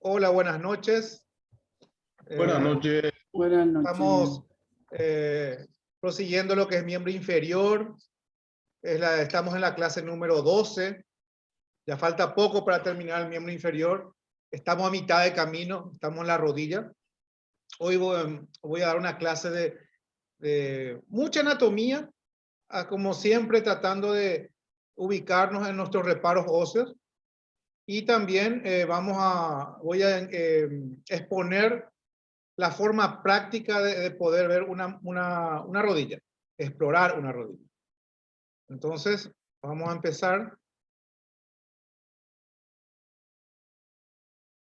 Hola, buenas noches. Buenas Eh, noches. Buenas noches. Estamos prosiguiendo lo que es miembro inferior. Estamos en la clase número 12. Ya falta poco para terminar el miembro inferior. Estamos a mitad de camino, estamos en la rodilla. Hoy voy a dar una clase de mucha anatomía, como siempre tratando de ubicarnos en nuestros reparos óseos. Y también voy a exponer la forma práctica de poder ver una rodilla, explorar una rodilla. Entonces, vamos a empezar.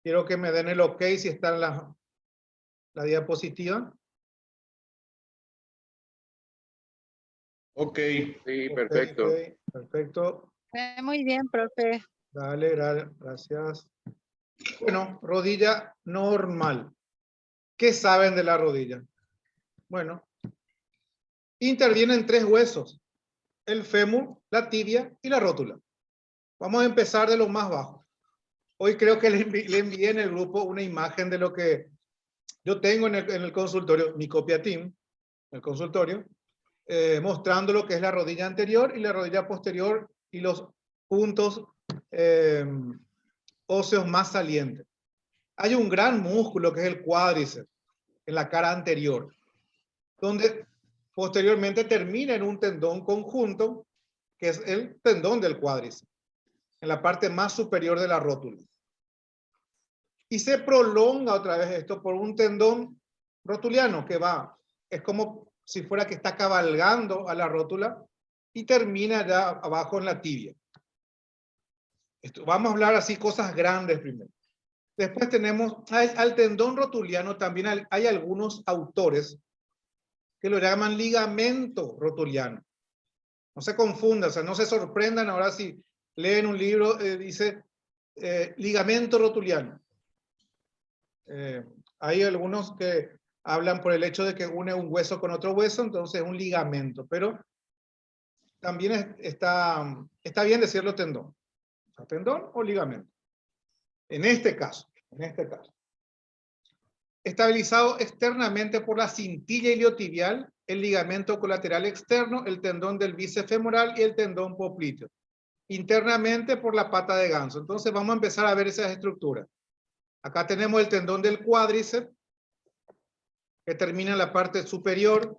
Quiero que me den el ok si está en la diapositiva. Ok. Sí, Ok, perfecto. ok, perfecto. Muy bien, profe. Dale, gracias. Bueno, rodilla normal. ¿Qué saben de la rodilla? Bueno, intervienen tres huesos: el fémur, la tibia y la rótula. Vamos a empezar de lo más bajo. Hoy creo que le envié en el grupo una imagen de lo que yo tengo en el consultorio, mi copia team, el consultorio, mostrando lo que es la rodilla anterior y la rodilla posterior y los puntos óseos más salientes. Hay un gran músculo que es el cuádriceps en la cara anterior, donde posteriormente termina en un tendón conjunto, que es el tendón del cuádriceps, en la parte más superior de la rótula. Y se prolonga otra vez esto por un tendón rotuliano que es como si fuera que está cabalgando a la rótula y termina ya abajo en la tibia. Vamos a hablar así cosas grandes primero. Después tenemos al tendón rotuliano, también hay algunos autores que lo llaman ligamento rotuliano. No se confundan, o sea, no se sorprendan ahora si leen un libro, dice ligamento rotuliano. Hay algunos que hablan por el hecho de que une un hueso con otro hueso, entonces es un ligamento, pero también está bien decirlo tendón. O sea, tendón o ligamento. En este caso. Estabilizado externamente por la cintilla iliotibial, el ligamento colateral externo, el tendón del bíceps femoral y el tendón popliteo. Internamente por la pata de ganso. Entonces vamos a empezar a ver esas estructuras. Acá tenemos el tendón del cuádriceps, que termina en la parte superior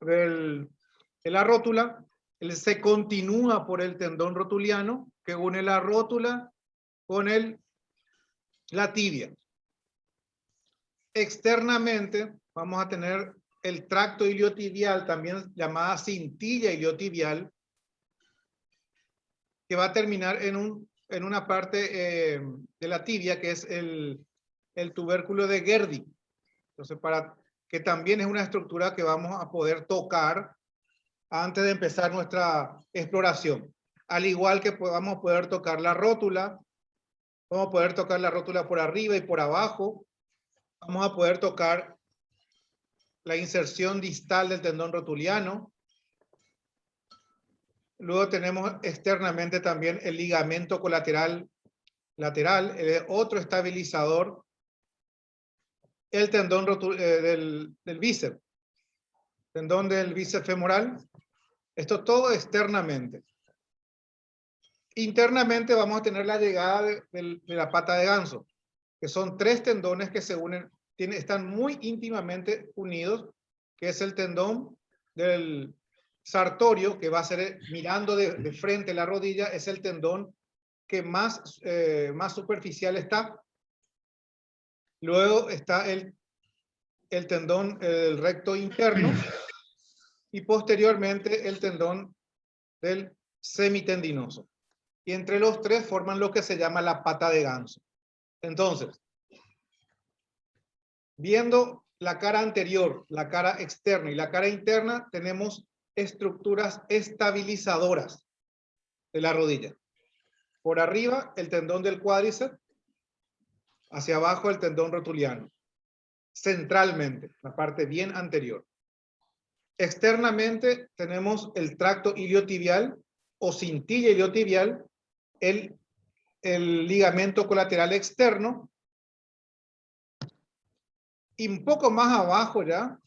de la rótula. Él se continúa por el tendón rotuliano, que une la rótula con la tibia. Externamente vamos a tener el tracto iliotibial, también llamada cintilla iliotibial, que va a terminar en una parte de la tibia, que es el tubérculo de Gerdi. Entonces, que también es una estructura que vamos a poder tocar antes de empezar nuestra exploración. Al igual que vamos a poder tocar la rótula, vamos a poder tocar la rótula por arriba y por abajo, vamos a poder tocar la inserción distal del tendón rotuliano. Luego tenemos externamente también el ligamento colateral lateral, otro estabilizador, el tendón del bíceps, tendón del bíceps femoral. Esto todo externamente. Internamente vamos a tener la llegada de la pata de ganso, que son tres tendones que se unen, están muy íntimamente unidos, que es el tendón del sartorio, que va a ser mirando de frente la rodilla, es el tendón que más superficial está. Luego está el tendón el recto interno y posteriormente el tendón del semitendinoso. Y entre los tres forman lo que se llama la pata de ganso. Entonces, viendo la cara anterior, la cara externa y la cara interna, tenemos estructuras estabilizadoras de la rodilla. Por arriba, el tendón del cuádriceps, hacia abajo el tendón rotuliano. Centralmente, la parte bien anterior. Externamente tenemos el tracto iliotibial o cintilla iliotibial, el ligamento colateral externo y un poco más abajo ya,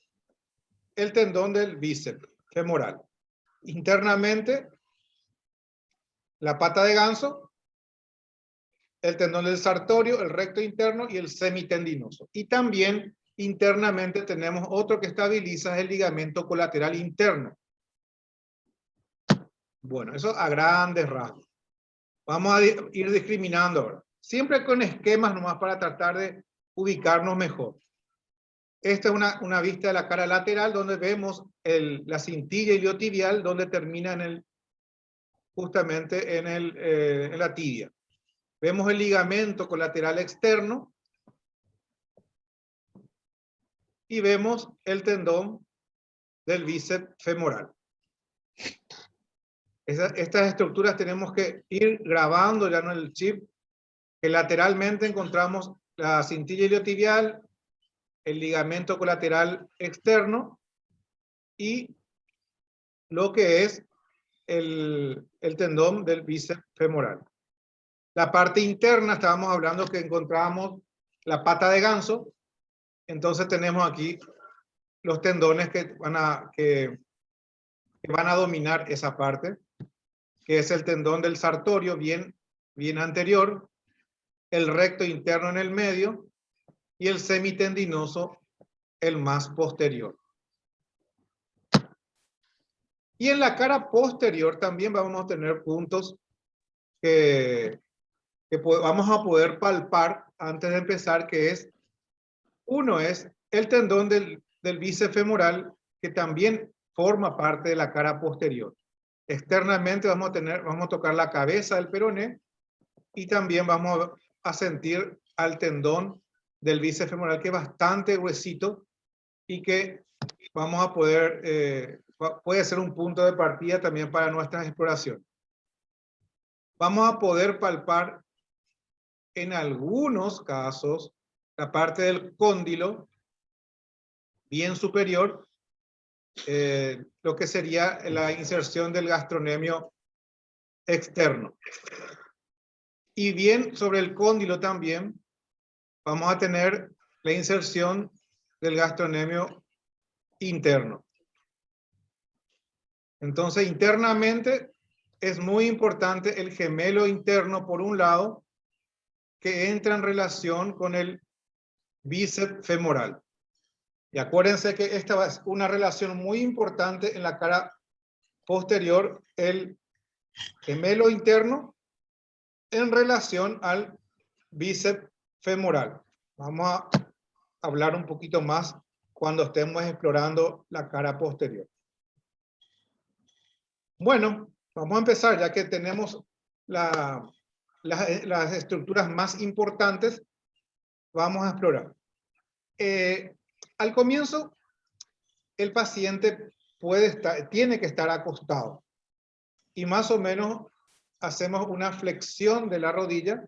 el tendón del bíceps femoral. Internamente, la pata de ganso, el tendón del sartorio, el recto interno y el semitendinoso. Y también internamente tenemos otro que estabiliza el ligamento colateral interno. Bueno, eso a grandes rasgos. Vamos a ir discriminando ahora. Siempre con esquemas nomás para tratar de ubicarnos mejor. Esta es una vista de la cara lateral donde vemos la cintilla iliotibial donde termina justamente en la tibia. Vemos el ligamento colateral externo y vemos el tendón del bíceps femoral. Estas estructuras tenemos que ir grabando ya en el chip, que lateralmente encontramos la cintilla iliotibial, el ligamento colateral externo y lo que es el tendón del bíceps femoral. La parte interna, estábamos hablando que encontramos la pata de ganso, entonces tenemos aquí los tendones que van a dominar esa parte, que es el tendón del sartorio bien anterior, el recto interno en el medio y el semitendinoso el más posterior. Y en la cara posterior también vamos a tener puntos que vamos a poder palpar antes de empezar, que es, uno es el tendón del bíceps femoral, que también forma parte de la cara posterior. Externamente vamos a tocar la cabeza del peroné y también vamos a sentir al tendón del bíceps femoral, que es bastante gruesito y que vamos a poder, puede ser un punto de partida también para nuestras exploraciones. Vamos a poder palpar en algunos casos la parte del cóndilo bien superior, lo que sería la inserción del gastrocnemio externo. Y bien sobre el cóndilo también vamos a tener la inserción del gastrocnemio interno. Entonces, internamente es muy importante el gemelo interno, por un lado, que entra en relación con el bíceps femoral. Y acuérdense que esta es una relación muy importante en la cara posterior, el gemelo interno en relación al bíceps femoral. Vamos a hablar un poquito más cuando estemos explorando la cara posterior. Bueno, vamos a empezar ya que tenemos las estructuras más importantes. Vamos a explorar. Al comienzo, el paciente tiene que estar acostado y más o menos hacemos una flexión de la rodilla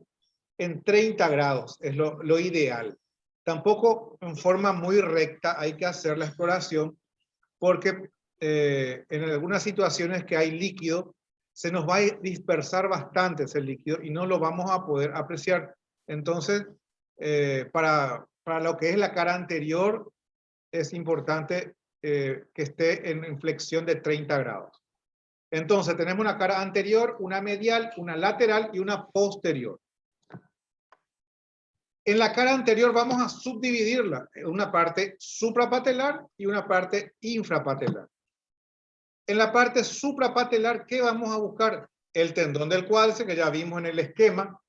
en 30 grados, es lo ideal. Tampoco en forma muy recta hay que hacer la exploración porque en algunas situaciones que hay líquido, se nos va a dispersar bastante ese líquido y no lo vamos a poder apreciar. Entonces, para lo que es la cara anterior, es importante que esté en flexión de 30 grados. Entonces, tenemos una cara anterior, una medial, una lateral y una posterior. En la cara anterior vamos a subdividirla en una parte suprapatelar y una parte infrapatelar. En la parte suprapatelar, ¿qué vamos a buscar? El tendón del cuádriceps, que ya vimos en el esquema,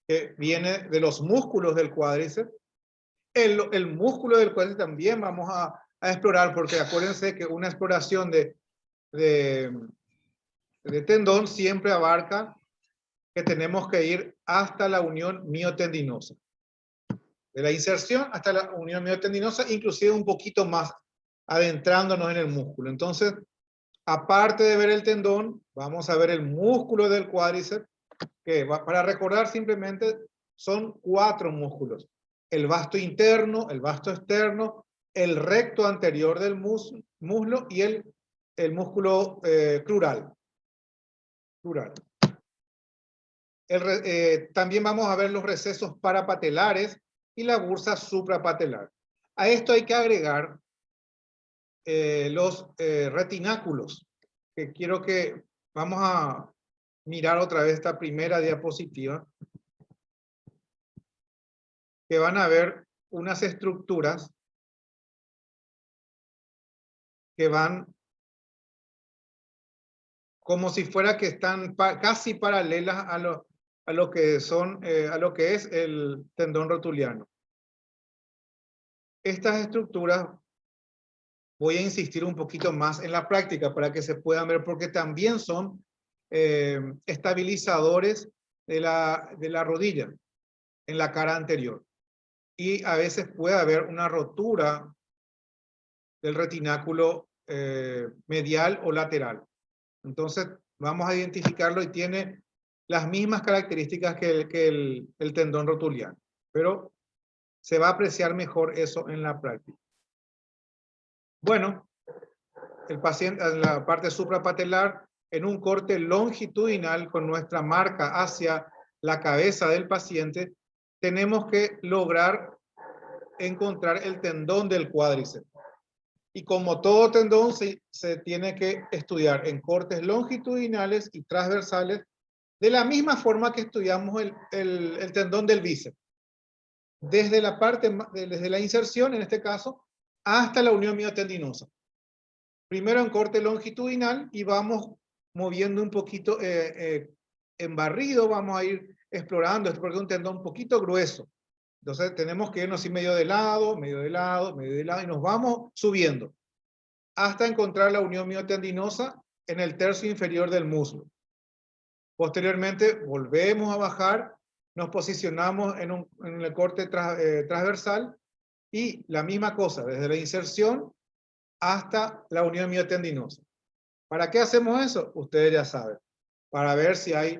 que viene de los músculos del cuádriceps. El músculo del cuádriceps también vamos a explorar, porque acuérdense que una exploración de tendón siempre abarca que tenemos que ir hasta la unión miotendinosa. De la inserción hasta la unión miotendinosa, inclusive un poquito más, adentrándonos en el músculo. Entonces, aparte de ver el tendón, vamos a ver el músculo del cuádriceps, que para recordar simplemente son 4 músculos. El vasto interno, el vasto externo, el recto anterior del muslo y el músculo crural. También vamos a ver los recesos parapatelares y la bursa suprapatelar. A esto hay que agregar los retináculos, que quiero que vamos a mirar otra vez esta primera diapositiva, que van a ver unas estructuras que van como si fuera que están casi paralelas a lo que son, a lo que es el tendón rotuliano. Estas estructuras voy a insistir un poquito más en la práctica para que se puedan ver, porque también son estabilizadores de la rodilla en la cara anterior. Y a veces puede haber una rotura del retináculo medial o lateral. Entonces vamos a identificarlo y tiene las mismas características que el tendón rotuliano, pero se va a apreciar mejor eso en la práctica. Bueno, el paciente en la parte suprapatelar, en un corte longitudinal con nuestra marca hacia la cabeza del paciente, tenemos que lograr encontrar el tendón del cuádriceps. Y como todo tendón, se tiene que estudiar en cortes longitudinales y transversales, de la misma forma que estudiamos el tendón del bíceps. Desde la parte, desde la inserción, en este caso, hasta la unión miotendinosa. Primero en corte longitudinal y vamos moviendo un poquito en barrido, vamos a ir explorando esto porque es un tendón un poquito grueso. Entonces tenemos que irnos así medio de lado, medio de lado, medio de lado y nos vamos subiendo hasta encontrar la unión miotendinosa en el tercio inferior del muslo. Posteriormente volvemos a bajar, nos posicionamos en el corte transversal y la misma cosa, desde la inserción hasta la unión miotendinosa. ¿Para qué hacemos eso? Ustedes ya saben. Para ver si hay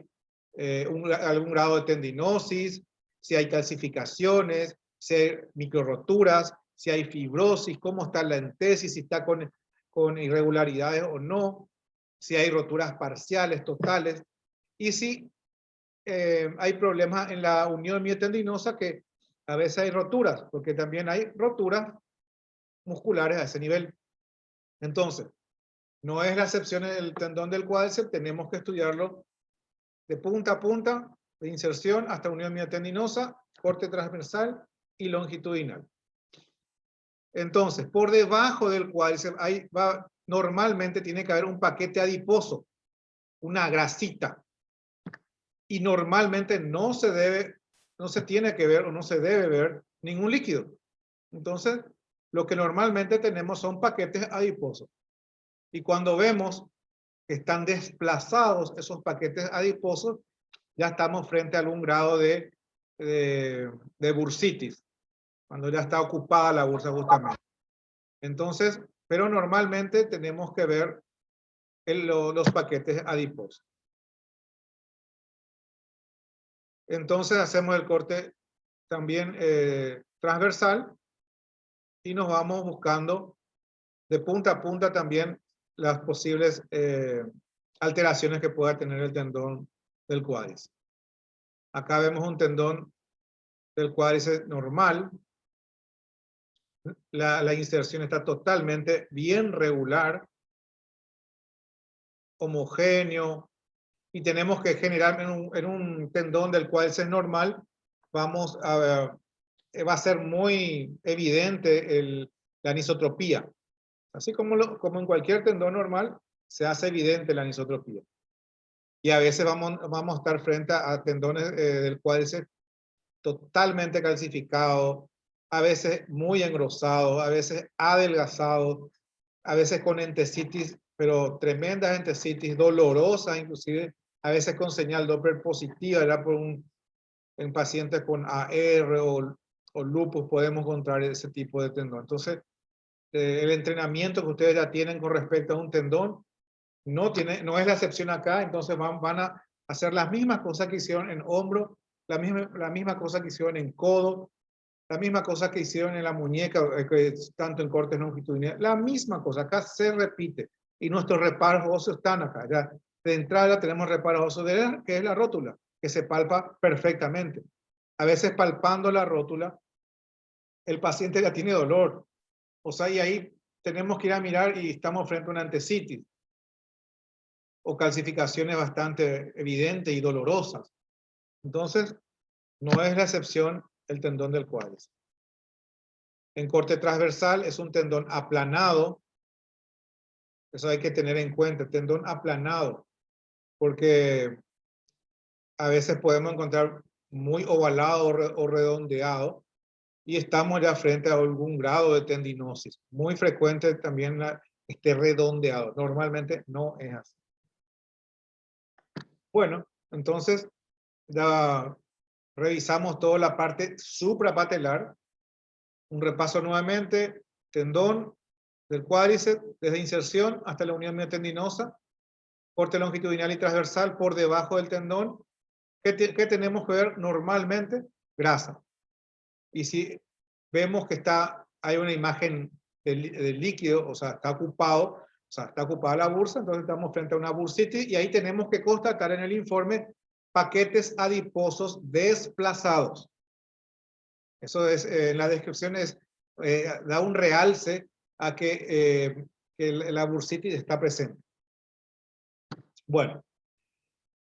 algún grado de tendinosis, si hay calcificaciones, si hay microroturas, si hay fibrosis, cómo está la entesis, si está con irregularidades o no, si hay roturas parciales, totales, y si hay problemas en la unión miotendinosa, que a veces hay roturas, porque también hay roturas musculares a ese nivel. Entonces, no es la excepción del tendón del cuádriceps, tenemos que estudiarlo de punta a punta, de inserción hasta unión miotendinosa, corte transversal y longitudinal. Entonces, por debajo del cuádriceps normalmente tiene que haber un paquete adiposo, una grasita. Y normalmente no se tiene que ver o no se debe ver ningún líquido. Entonces, lo que normalmente tenemos son paquetes adiposos. Y cuando vemos que están desplazados esos paquetes adiposos, ya estamos frente a algún grado de bursitis, cuando ya está ocupada la bursa justamente. Entonces, pero normalmente tenemos que ver los paquetes adiposos. Entonces hacemos el corte también transversal y nos vamos buscando de punta a punta también las posibles alteraciones que pueda tener el tendón del cuádriceps. Acá vemos un tendón del cuádriceps normal. La inserción está totalmente bien regular, homogéneo, y tenemos que generar en un tendón del cuádriceps normal, va a ser muy evidente la anisotropía. Así como en cualquier tendón normal, se hace evidente la anisotropía. Y a veces vamos a estar frente a tendones del cuádriceps totalmente calcificados, a veces muy engrosados, a veces adelgazados, a veces con entesitis, pero tremendas entesitis, dolorosas inclusive, a veces con señal Doppler positiva, era en pacientes con AR o lupus podemos encontrar ese tipo de tendón. Entonces, el entrenamiento que ustedes ya tienen con respecto a un tendón no es la excepción acá, entonces van a hacer las mismas cosas que hicieron en hombro, la misma cosa que hicieron en codo, la misma cosa que hicieron en la muñeca, tanto en cortes longitudinales, la misma cosa, acá se repite. Y nuestros reparos óseos están acá. Ya de entrada tenemos reparos óseos, que es la rótula, que se palpa perfectamente. A veces palpando la rótula, el paciente ya tiene dolor. O sea, y ahí tenemos que ir a mirar y estamos frente a una antecitis o calcificaciones bastante evidentes y dolorosas. Entonces, no es la excepción el tendón del cuádriceps. En corte transversal es un tendón aplanado. Eso hay que tener en cuenta, tendón aplanado, porque a veces podemos encontrar muy ovalado o redondeado y estamos ya frente a algún grado de tendinosis. Muy frecuente también esté redondeado. Normalmente no es así. Bueno, entonces ya revisamos toda la parte suprapatelar. Un repaso nuevamente, tendón del cuádriceps, desde inserción hasta la unión miotendinosa, corte longitudinal y transversal por debajo del tendón. ¿Qué tenemos que ver normalmente? Grasa. Y si vemos que hay una imagen del líquido, o sea, está ocupada la bursa, entonces estamos frente a una bursitis y ahí tenemos que constatar en el informe paquetes adiposos desplazados. Eso es, en la descripción da un realce a que la bursitis está presente. Bueno,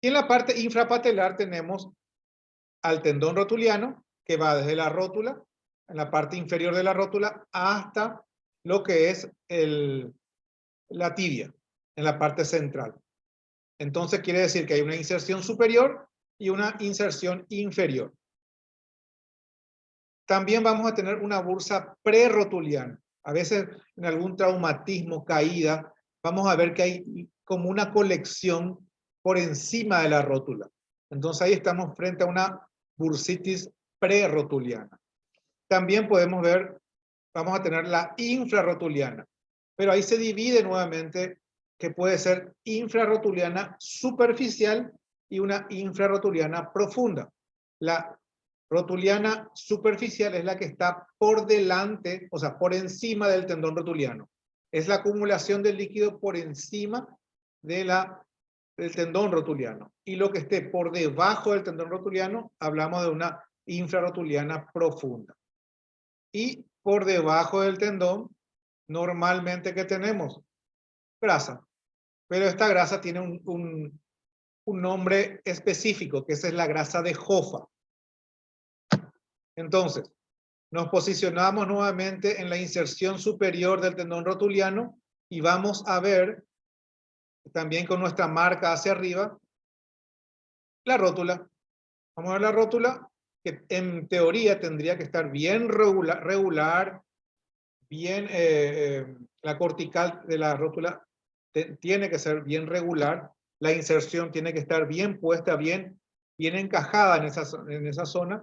y en la parte infrapatelar tenemos al tendón rotuliano, que va desde la rótula, en la parte inferior de la rótula, hasta lo que es la tibia, en la parte central. Entonces quiere decir que hay una inserción superior y una inserción inferior. También vamos a tener una bursa prerotuliana. A veces en algún traumatismo, caída, vamos a ver que hay como una colección por encima de la rótula. Entonces ahí estamos frente a una bursitis prerotuliana. También podemos ver, vamos a tener la infrarrotuliana, pero ahí se divide nuevamente que puede ser infrarrotuliana superficial y una infrarrotuliana profunda. La rotuliana superficial es la que está por delante, o sea, por encima del tendón rotuliano. Es la acumulación del líquido por encima del tendón rotuliano. Y lo que esté por debajo del tendón rotuliano, hablamos de una infrarrotuliana profunda. Y por debajo del tendón, normalmente, ¿qué tenemos? Grasa. Pero esta grasa tiene un nombre específico, que esa es la grasa de Hoffa. Entonces, nos posicionamos nuevamente en la inserción superior del tendón rotuliano y vamos a ver, también con nuestra marca hacia arriba, la rótula. Vamos a ver la rótula, que en teoría tendría que estar bien regular, bien, la cortical de la rótula tiene que ser bien regular, la inserción tiene que estar bien puesta, bien encajada en esa zona,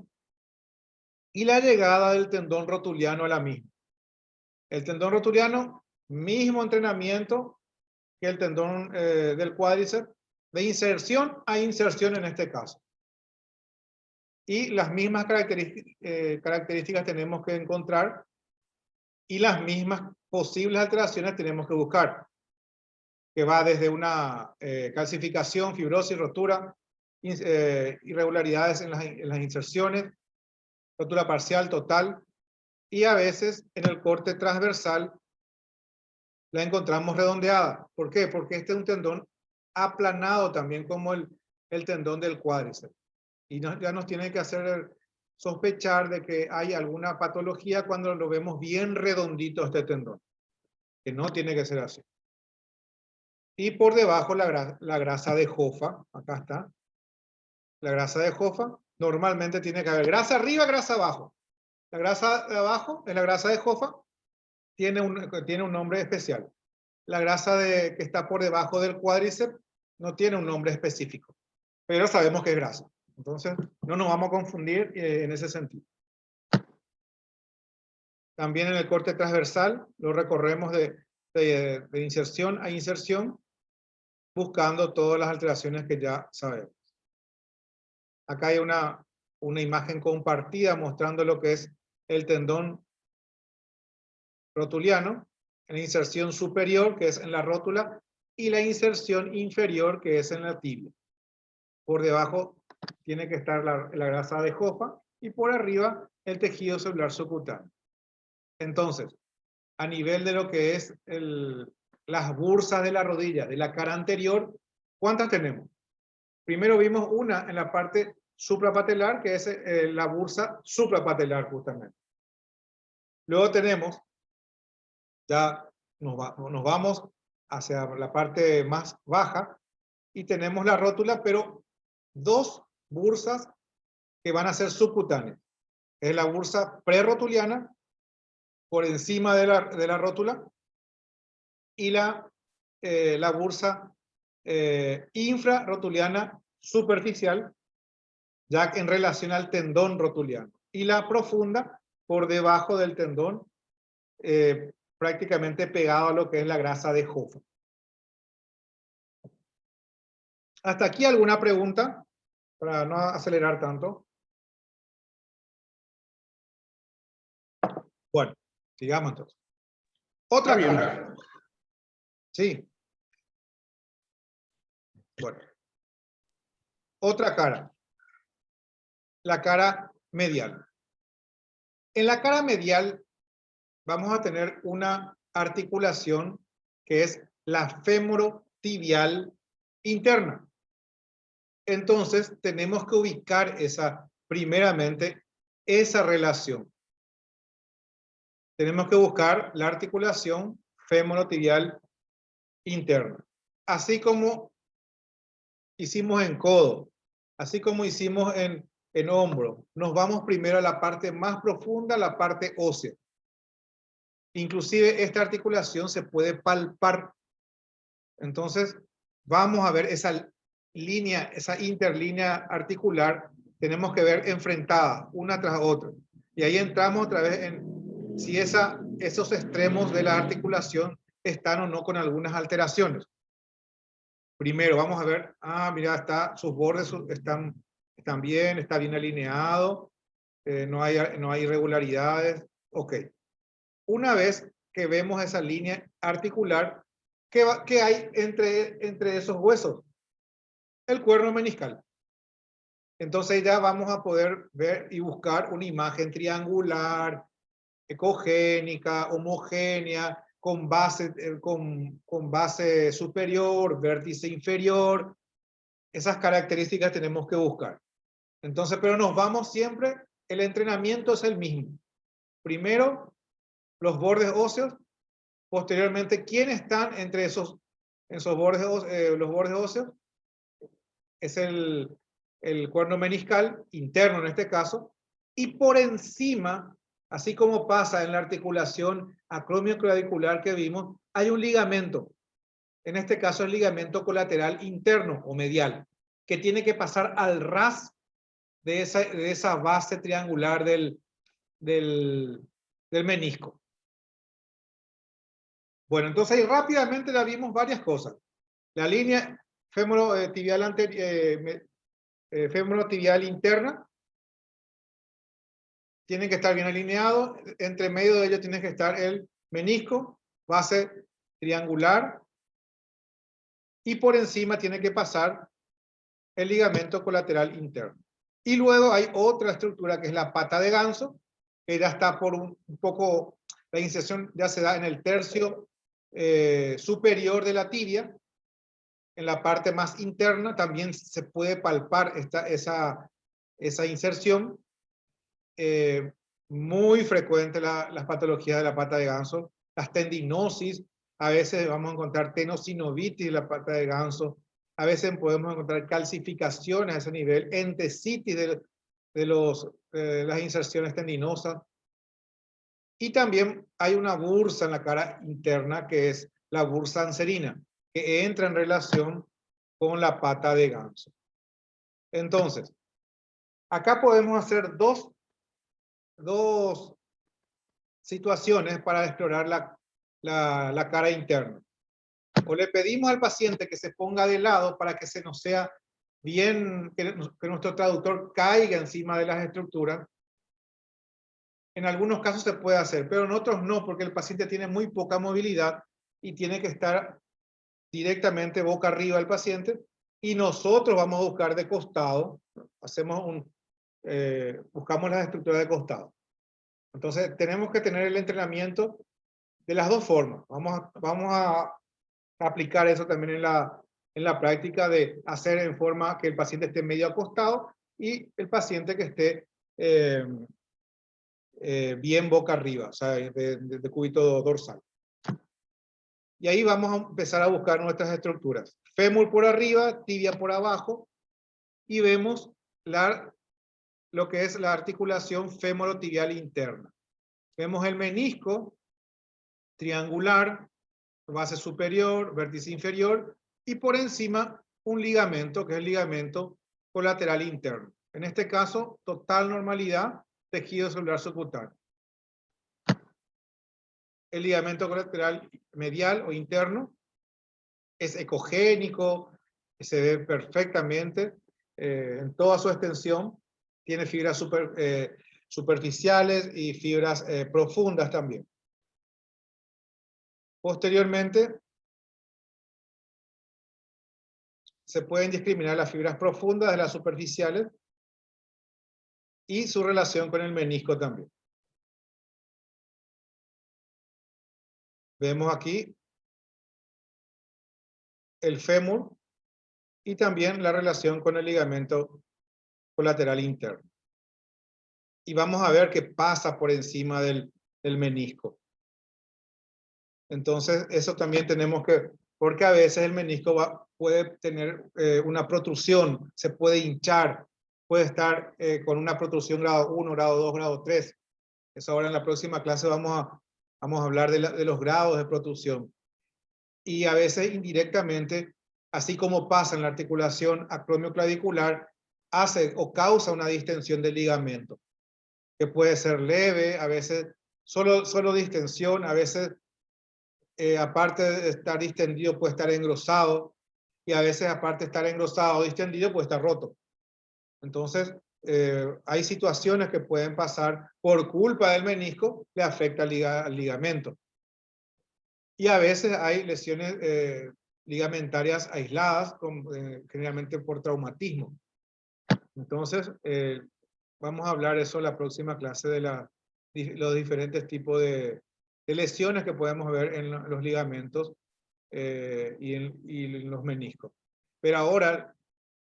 y la llegada del tendón rotuliano a la misma. El tendón rotuliano, mismo entrenamiento que el tendón del cuádriceps, de inserción a inserción en este caso. Y las mismas características tenemos que encontrar y las mismas posibles alteraciones tenemos que buscar, que va desde una calcificación, fibrosis, rotura, irregularidades en las inserciones, rotura parcial, total, y a veces en el corte transversal la encontramos redondeada. ¿Por qué? Porque este es un tendón aplanado también como el tendón del cuádriceps. Y ya nos tiene que hacer sospechar de que hay alguna patología cuando lo vemos bien redondito este tendón, que no tiene que ser así. Y por debajo la grasa de Hoffa, acá está. La grasa de Hoffa, normalmente tiene que haber grasa arriba, grasa abajo. La grasa de abajo es la grasa de Hoffa, tiene un nombre especial. La grasa que está por debajo del cuádriceps no tiene un nombre específico, pero sabemos que es grasa. Entonces, no nos vamos a confundir en ese sentido. También en el corte transversal lo recorremos de inserción a inserción, buscando todas las alteraciones que ya sabemos. Acá hay una imagen compartida mostrando lo que es el tendón rotuliano, en la inserción superior, que es en la rótula, y la inserción inferior, que es en la tibia. Por debajo tiene que estar la grasa de Hoffa y por arriba el tejido celular subcutáneo. Entonces, a nivel de lo que es las bursas de la rodilla, de la cara anterior, ¿cuántas tenemos? Primero vimos una en la parte suprapatelar, que es la bursa suprapatelar justamente. Luego tenemos, ya nos vamos hacia la parte más baja y tenemos la rótula, pero dos bursas que van a ser subcutáneas. Es la bursa prerotuliana por encima de la rótula y la bursa infrarrotuliana superficial, ya en relación al tendón rotuliano, y la profunda por debajo del tendón, prácticamente pegado a lo que es la grasa de Hofer. ¿Hasta aquí alguna pregunta? Para no acelerar tanto. Bueno, sigamos entonces. Otra Está bien. cara. Sí. Bueno. Otra cara. La cara medial. En la cara medial vamos a tener una articulación que es la femorotibial interna. Entonces tenemos que ubicar primeramente esa relación. Tenemos que buscar la articulación femorotibial interna. Así como hicimos en codo, así como hicimos en hombro, nos vamos primero a la parte más profunda, la parte ósea. Inclusive esta articulación se puede palpar. Entonces vamos a ver esa línea, esa interlínea articular, tenemos que ver enfrentada una tras otra. Y ahí entramos otra vez en si esos extremos de la articulación están o no con algunas alteraciones. Primero vamos a ver, mira, sus bordes están bien, está bien alineado, no hay irregularidades. Ok. Una vez que vemos esa línea articular, ¿qué hay entre esos huesos? El cuerno meniscal. Entonces ya vamos a poder ver y buscar una imagen triangular, ecogénica, homogénea, con base superior, vértice inferior. Esas características tenemos que buscar. Entonces, pero nos vamos siempre, el entrenamiento es el mismo. Primero, los bordes óseos. Posteriormente, ¿quiénes están entre esos bordes, los bordes óseos? Es el cuerno meniscal, interno en este caso, y por encima, así como pasa en la articulación acromioclavicular que vimos, hay un ligamento. En este caso, el ligamento colateral interno o medial, que tiene que pasar al ras de esa base triangular del menisco. Bueno, entonces ahí rápidamente la vimos varias cosas. La línea femorotibial interna tiene que estar bien alineado. Entre medio de ellos tiene que estar el menisco, base triangular. Y por encima tiene que pasar el ligamento colateral interno. Y luego hay otra estructura que es la pata de ganso, que ya está por un poco, la inserción ya se da en el tercio superior de la tibia. En la parte más interna también se puede palpar esa inserción. Muy frecuente las patologías de la pata de ganso, las tendinosis, a veces vamos a encontrar tenosinovitis en la pata de ganso, a veces podemos encontrar calcificaciones a ese nivel, entesitis de las inserciones tendinosas. Y también hay una bursa en la cara interna que es la bursa anserina, que entra en relación con la pata de ganso. Entonces, acá podemos hacer dos situaciones para explorar la cara interna. O le pedimos al paciente que se ponga de lado para que se nos sea bien, que nuestro traductor caiga encima de las estructuras. En algunos casos se puede hacer, pero en otros no, porque el paciente tiene muy poca movilidad y tiene que estar directamente boca arriba el paciente, y nosotros vamos a buscar de costado, buscamos las estructuras de costado. Entonces, tenemos que tener el entrenamiento de las dos formas. Vamos a aplicar eso también en la práctica de hacer en forma que el paciente esté medio acostado y el paciente que esté bien boca arriba, o sea, de cúbito dorsal. Y ahí vamos a empezar a buscar nuestras estructuras. Fémur por arriba, tibia por abajo, y vemos lo que es la articulación femorotibial interna. Vemos el menisco triangular, base superior, vértice inferior, y por encima un ligamento, que es el ligamento colateral interno. En este caso, total normalidad, tejido celular subcutáneo. El ligamento colateral medial o interno es ecogénico, se ve perfectamente en toda su extensión, tiene fibras superficiales y fibras profundas también. Posteriormente, se pueden discriminar las fibras profundas de las superficiales y su relación con el menisco también. Vemos aquí el fémur y también la relación con el ligamento colateral interno. Y vamos a ver qué pasa por encima del menisco. Entonces, eso también tenemos que, porque a veces el menisco puede tener una protrusión, se puede hinchar, puede estar con una protrusión grado 1, grado 2, grado 3. Eso ahora en la próxima clase vamos a hablar de los grados de protrusión. Y a veces indirectamente, así como pasa en la articulación acromioclavicular, hace o causa una distensión del ligamento, que puede ser leve, a veces solo distensión, a veces aparte de estar distendido puede estar engrosado, y a veces aparte de estar engrosado o distendido puede estar roto. Entonces, hay situaciones que pueden pasar por culpa del menisco, le afecta al ligamento. Y a veces hay lesiones ligamentarias aisladas, generalmente por traumatismo. Entonces, vamos a hablar eso en la próxima clase de los diferentes tipos de lesiones que podemos ver en los ligamentos y en los meniscos. Pero ahora,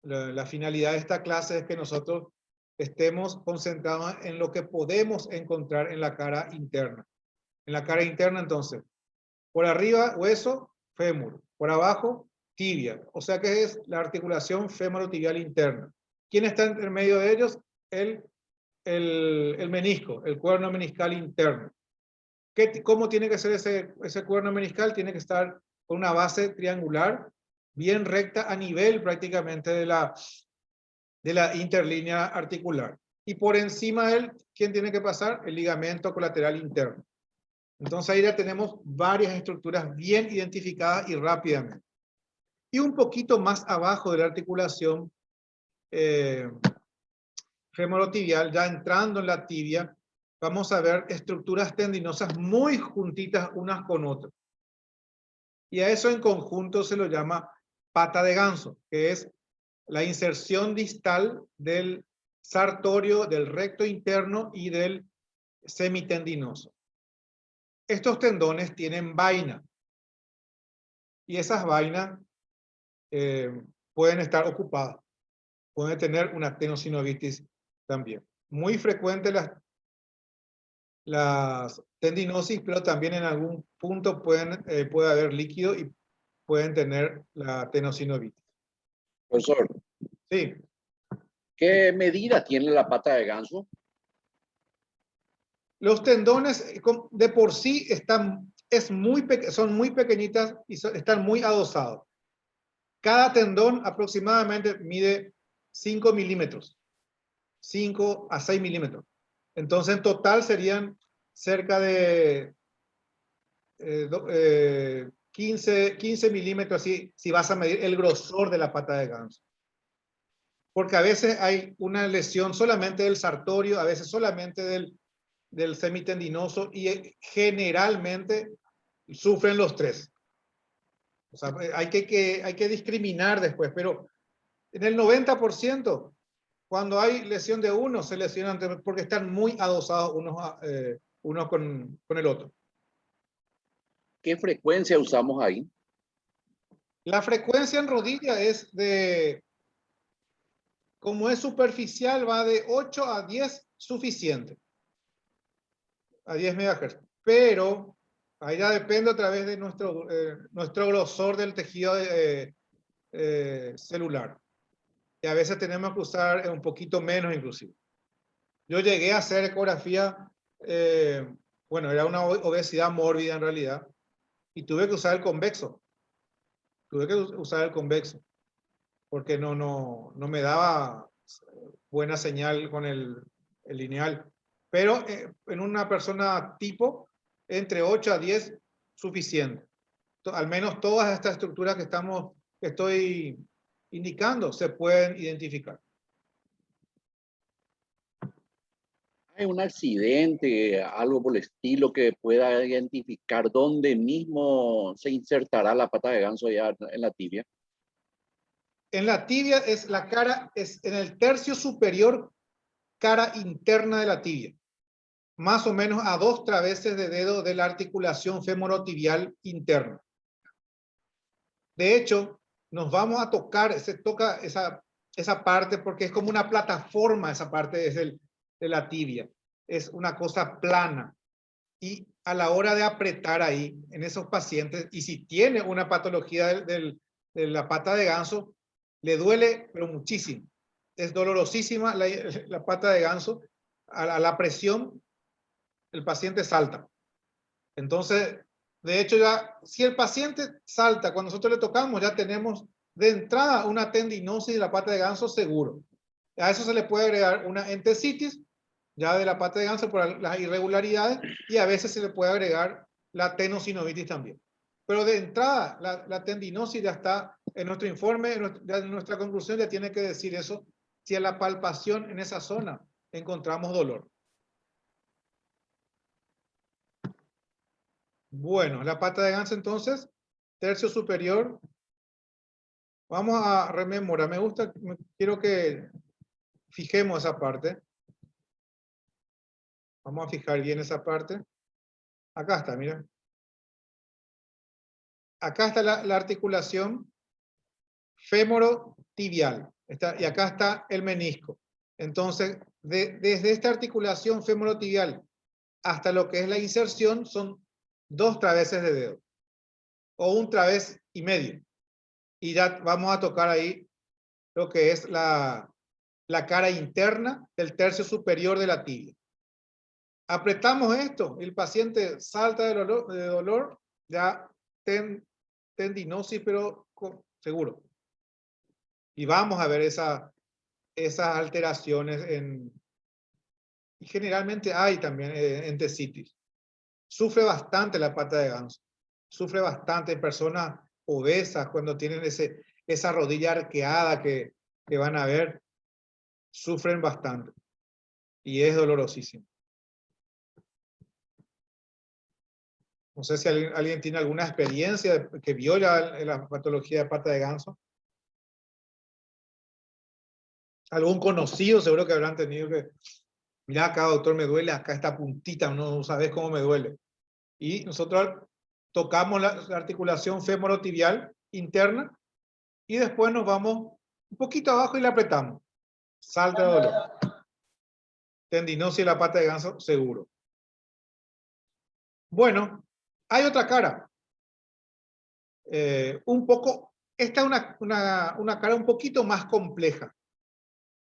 la finalidad de esta clase es que nosotros estemos concentrados en lo que podemos encontrar en la cara interna. En la cara interna, entonces, por arriba, hueso, fémur. Por abajo, tibia. O sea que es la articulación femorotibial interna. ¿Quién está en medio de ellos? El menisco, el cuerno meniscal interno. ¿Cómo tiene que ser ese cuerno meniscal? Tiene que estar con una base triangular, bien recta a nivel prácticamente de la interlínea articular. Y por encima de él, ¿quién tiene que pasar? El ligamento colateral interno. Entonces ahí ya tenemos varias estructuras bien identificadas y rápidamente. Y un poquito más abajo de la articulación femorotibial, ya entrando en la tibia, vamos a ver estructuras tendinosas muy juntitas unas con otras. Y a eso en conjunto se lo llama pata de ganso, que es la inserción distal del sartorio, del recto interno y del semitendinoso. Estos tendones tienen vaina. Y esas vainas pueden estar ocupadas. Pueden tener una tenosinovitis también. Muy frecuente las tendinosis, pero también en algún punto puede haber líquido y pueden tener la tenosinovitis. Profesor, Sí. ¿qué medida tiene la pata de ganso? Los tendones de por sí son muy pequeñitas y están muy adosados. Cada tendón aproximadamente mide 5 milímetros, 5 a 6 milímetros. Entonces en total serían cerca de 15 milímetros si vas a medir el grosor de la pata de ganso. Porque a veces hay una lesión solamente del sartorio, a veces solamente del semitendinoso y generalmente sufren los tres. O sea, hay que discriminar después, pero en el 90% Cuando hay lesión de uno, se lesionan porque están muy adosados unos con el otro. ¿Qué frecuencia usamos ahí? La frecuencia en rodilla es como es superficial, va de 8 a 10 suficiente. A 10 MHz. Pero ahí ya depende a través de nuestro grosor del tejido celular. Y a veces tenemos que usar un poquito menos inclusive. Yo llegué a hacer ecografía, bueno, era una obesidad mórbida en realidad, y tuve que usar el convexo. Tuve que usar el convexo, porque no me daba buena señal con el lineal. Pero en una persona tipo, entre 8 a 10, suficiente. Al menos todas estas estructuras que estoy indicando se pueden identificar. ¿Hay un accidente, algo por el estilo que pueda identificar dónde mismo se insertará la pata de ganso ya en la tibia? En la tibia es la cara, es en el tercio superior, cara interna de la tibia. Más o menos a 2 traveses de dedo de la articulación femorotibial interna. De hecho, nos vamos a tocar, se toca esa parte porque es como una plataforma, esa parte de la tibia. Es una cosa plana. Y a la hora de apretar ahí, en esos pacientes, y si tiene una patología de la pata de ganso, le duele, pero muchísimo. Es dolorosísima la pata de ganso. A la presión, el paciente salta. Entonces, de hecho, ya si el paciente salta cuando nosotros le tocamos, ya tenemos de entrada una tendinosis de la pata de ganso seguro. A eso se le puede agregar una entesitis ya de la pata de ganso por las irregularidades, y a veces se le puede agregar la tenosinovitis también. Pero de entrada, la tendinosis ya está en nuestro informe, en nuestra conclusión ya tiene que decir eso, si a la palpación en esa zona encontramos dolor. Bueno, la pata de ganso entonces, tercio superior. Vamos a rememorar, quiero que fijemos esa parte. Vamos a fijar bien esa parte. Acá está, mira. Acá está la articulación femorotibial. Y acá está el menisco. Entonces, desde esta articulación femorotibial hasta lo que es la inserción son 2 traveses de dedo. O 1 través y medio. Y ya vamos a tocar ahí lo que es la cara interna del tercio superior de la tibia. Apretamos esto, el paciente salta de dolor, ya tendinosis, pero seguro. Y vamos a ver esas alteraciones y generalmente hay también entesitis. Sufre bastante la pata de ganso. Sufre bastante en personas obesas cuando tienen esa rodilla arqueada que van a ver. Sufren bastante. Y es dolorosísimo. No sé si alguien tiene alguna experiencia que vio la patología de pata de ganso. Algún conocido seguro que habrán tenido que, mira acá doctor me duele, acá esta puntita, no sabes cómo me duele. Y nosotros tocamos la articulación femorotibial interna y después nos vamos un poquito abajo y la apretamos. Salta de dolor. Tendinosis de la pata de ganso seguro. Bueno, hay otra cara. Esta es una cara un poquito más compleja,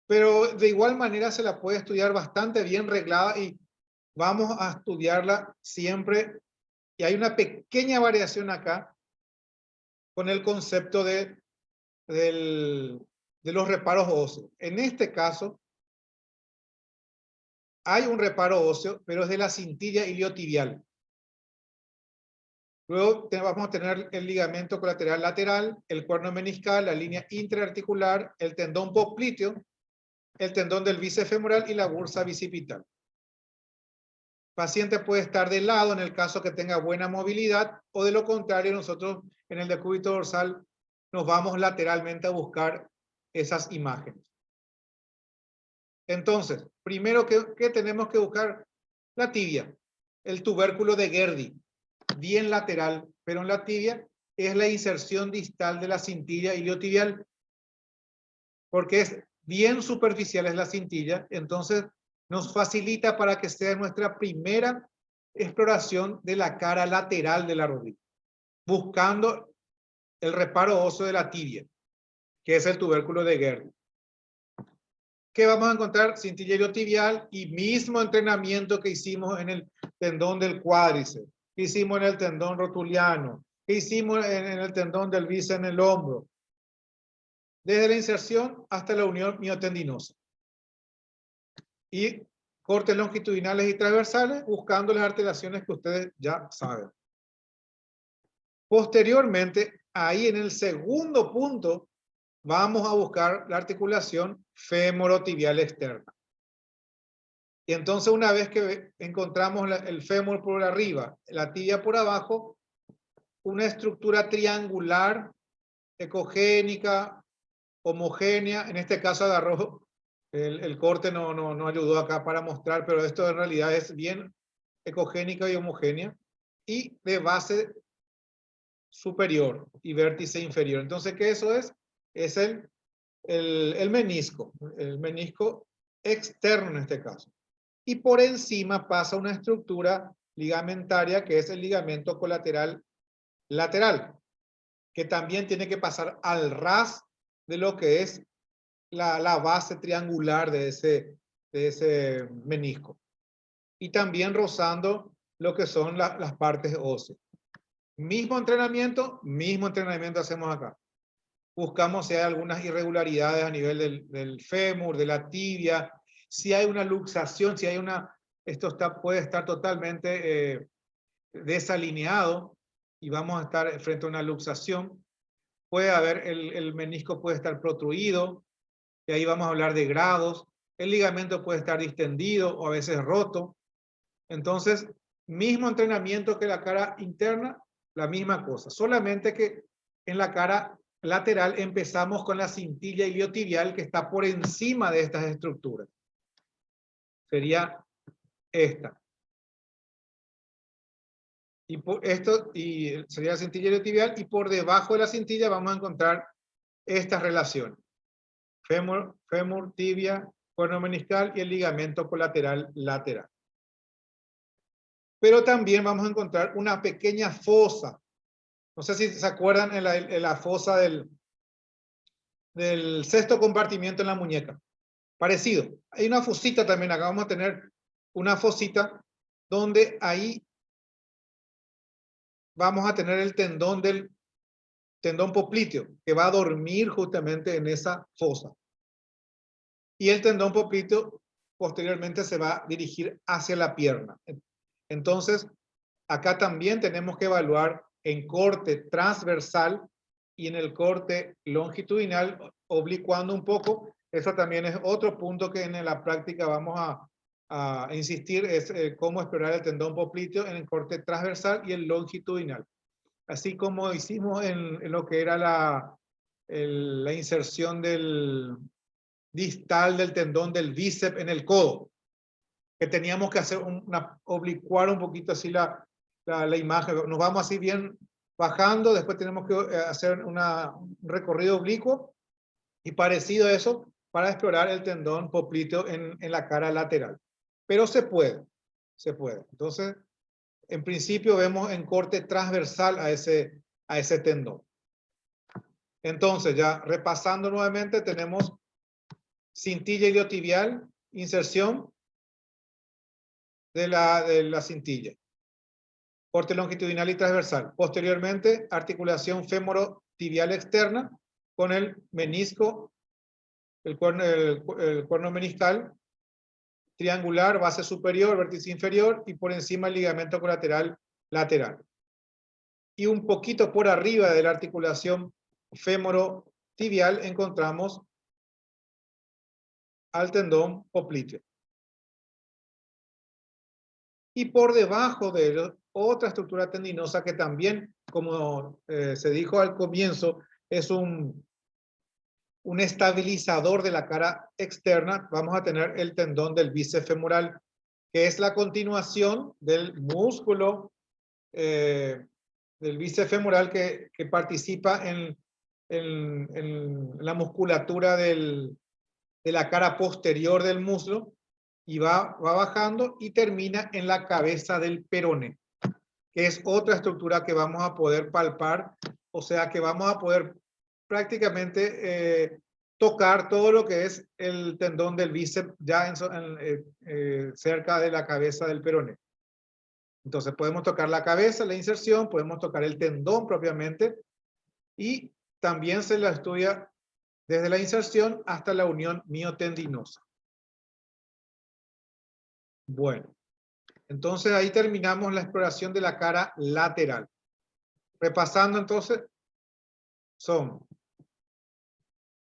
pero de igual manera se la puede estudiar bastante bien reglada y vamos a estudiarla siempre. Y hay una pequeña variación acá con el concepto de los reparos óseos. En este caso, hay un reparo óseo, pero es de la cintilla iliotibial. Luego vamos a tener el ligamento colateral lateral, el cuerno meniscal, la línea interarticular, el tendón popliteo, el tendón del bíceps femoral y la bursa bicipital. El paciente puede estar de lado en el caso que tenga buena movilidad, o de lo contrario, nosotros en el decúbito dorsal nos vamos lateralmente a buscar esas imágenes. Entonces, primero que tenemos que buscar la tibia, el tubérculo de Gerdy, bien lateral, pero en la tibia es la inserción distal de la cintilla iliotibial, porque es bien superficial, es la cintilla, entonces nos facilita para que sea nuestra primera exploración de la cara lateral de la rodilla, buscando el reparo óseo de la tibia, que es el tubérculo de Gerdy. ¿Qué vamos a encontrar? Cintilla iliotibial y mismo entrenamiento que hicimos en el tendón del cuádriceps, que hicimos en el tendón rotuliano, que hicimos en el tendón del bíceps en el hombro, desde la inserción hasta la unión miotendinosa. Y cortes longitudinales y transversales, buscando las articulaciones que ustedes ya saben. Posteriormente, ahí en el segundo punto, vamos a buscar la articulación femorotibial externa. Y entonces una vez que encontramos el fémur por arriba, la tibia por abajo, una estructura triangular, ecogénica, homogénea, en este caso agarró, el corte no ayudó acá para mostrar, pero esto en realidad es bien ecogénica y homogénea, y de base superior y vértice inferior. Entonces, ¿qué eso es? Es el menisco externo en este caso. Y por encima pasa una estructura ligamentaria que es el ligamento colateral lateral, que también tiene que pasar al ras de lo que es la base triangular de ese menisco. Y también rozando lo que son las partes óseas. Mismo entrenamiento hacemos acá. Buscamos si hay algunas irregularidades a nivel del fémur, de la tibia, si hay una luxación, si hay esto puede estar totalmente desalineado y vamos a estar frente a una luxación. Puede haber, el menisco puede estar protruido, y ahí vamos a hablar de grados. El ligamento puede estar distendido o a veces roto. Entonces, mismo entrenamiento que la cara interna, la misma cosa. Solamente que en la cara lateral empezamos con la cintilla iliotibial que está por encima de estas estructuras. Sería esta. Y sería la cintilla iliotibial, y por debajo de la cintilla vamos a encontrar estas relaciones. Fémur, tibia, cuerno meniscal y el ligamento colateral lateral. Pero también vamos a encontrar una pequeña fosa. No sé si se acuerdan en la fosa del sexto compartimiento en la muñeca. Parecido. Hay una fosita también acá. Vamos a tener una fosita donde ahí vamos a tener el tendón popliteo, que va a dormir justamente en esa fosa. Y el tendón popliteo posteriormente se va a dirigir hacia la pierna. Entonces, acá también tenemos que evaluar en corte transversal y en el corte longitudinal, oblicuando un poco. Eso también es otro punto que en la práctica vamos a insistir, es cómo explorar el tendón popliteo en el corte transversal y el longitudinal. Así como hicimos en lo que era la inserción del distal del tendón del bíceps en el codo, que teníamos que hacer oblicuar un poquito así la imagen. Nos vamos así bien bajando, después tenemos que hacer un recorrido oblicuo y parecido a eso para explorar el tendón popliteo en la cara lateral. Pero se puede. Entonces, en principio vemos en corte transversal a ese tendón. Entonces, ya repasando nuevamente, tenemos cintilla iliotibial, inserción de la cintilla. Corte longitudinal y transversal. Posteriormente, articulación femorotibial externa con el menisco, el cuerno meniscal, triangular, base superior, vértice inferior y por encima el ligamento colateral lateral. Y un poquito por arriba de la articulación femorotibial encontramos al tendón popliteo. Y por debajo de él, otra estructura tendinosa que también, como se dijo al comienzo, es un un estabilizador de la cara externa, vamos a tener el tendón del bíceps femoral, que es la continuación del músculo del bíceps femoral que participa en la musculatura de la cara posterior del muslo, y va bajando y termina en la cabeza del peroné, que es otra estructura que vamos a poder palpar, o sea que vamos a poder prácticamente tocar todo lo que es el tendón del bíceps ya cerca de la cabeza del peroné. Entonces podemos tocar la cabeza, la inserción, podemos tocar el tendón propiamente, y también se la estudia desde la inserción hasta la unión miotendinosa. Bueno, entonces ahí terminamos la exploración de la cara lateral. Repasando entonces, son